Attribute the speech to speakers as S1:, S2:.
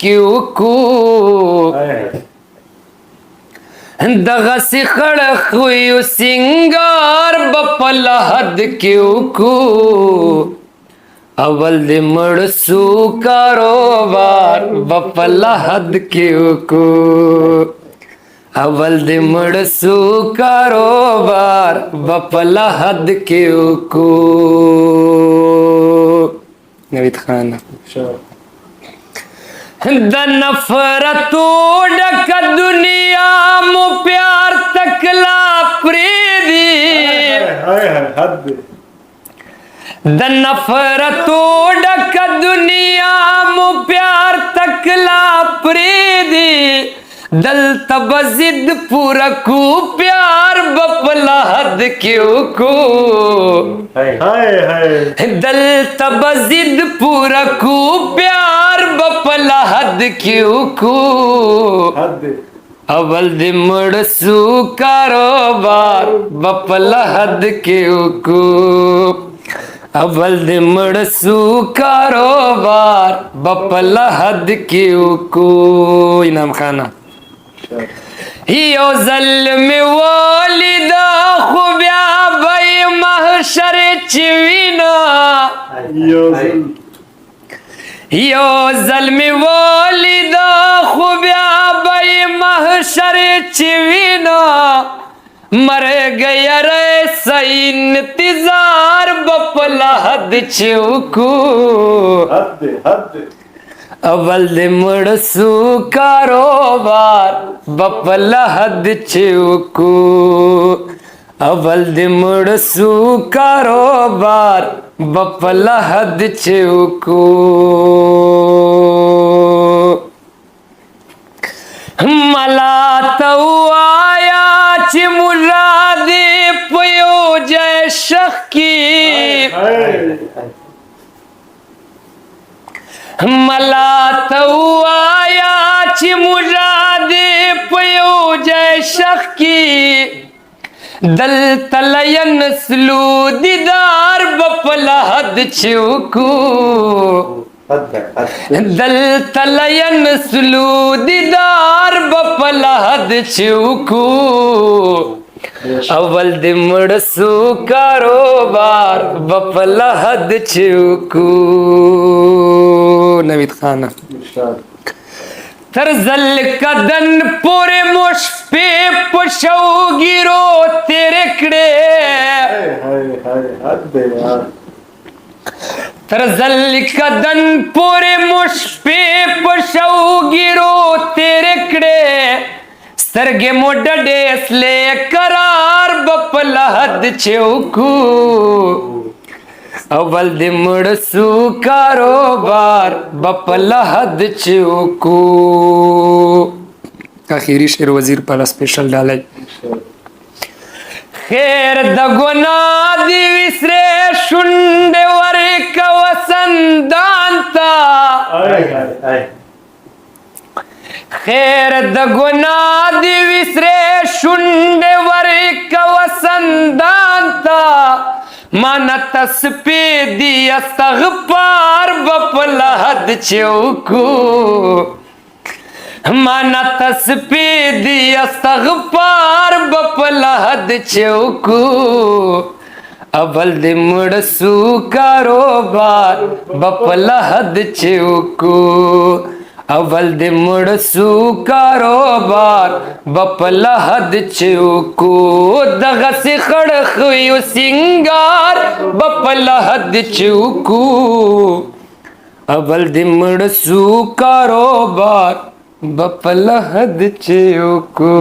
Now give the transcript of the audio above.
S1: کیوں کو دغه سخړ خویو سنگار بپل حد کیوں کو اول د مړسو کاروبار بپل حد کیوں کو اول د مړسو کاروبار بپل حد کیوں کو نوید خان د نفرتو ډک دنیا مو پیار تکلا پریدي د نفرتو ډک دنیا مو پیار تکلا پریدي دلته بزد پورا کو پیار بپل حد کیوں کو دلته بزد پورا کو پیار بپل حد کیوں کو اول د مړسو کاروبار بپل حد کیوں کو اول د مړسو کاروبار بپل حد کیوں کو انعام خانہ یو ظلم والدہ خو بیا بای محشر چوینا یو ظلم والدہ خو بیا بای محشر چوینا مر گیا ریسا انتظار بپل حد چوکو اول د مړسو کاروبار بپل حد چوکو اول د مړسو کاروبار بپل حد چوکو ملا تو آیا چی مراد پیو جے شخ کی ملا تو آیا چی مراد پیو جے شخ کی دل تلین سلو دیدار بپل حد چوکو دل تلین سلو دیدار بپل حد چوکو اول د مړسو کاروبار بپل حد چوکو نوید خانہ تر زل کدن پورے مش پہ پشو گیرو تیرے کڑے تر زل کدن پورے مش پہ پشو گیرو تیرے کڑے سرگے موڈے اسلے قرار بپل حد چوکو اول د مړسو کاروبار بپل حد چوکو آخری شعر وزیر پالا سپیشل ڈالے خیر د گناہ دی وسرے شنڈ ورک وسندانتا خیر د گناہ دی وسرے شنڈ ورک وسندانتا مانا تسپی دی استغفار بپل حد چوکو مانا تسپی دی استغفار بپل حد چوکو اول د مړسو کاروبار بپل حد چوکو اول د مړسو کاروبار بپل حد چوکو دغه سخړ خویو سنگار بپل حد چوکو اول د مړسو کاروبار بپل حد چوکو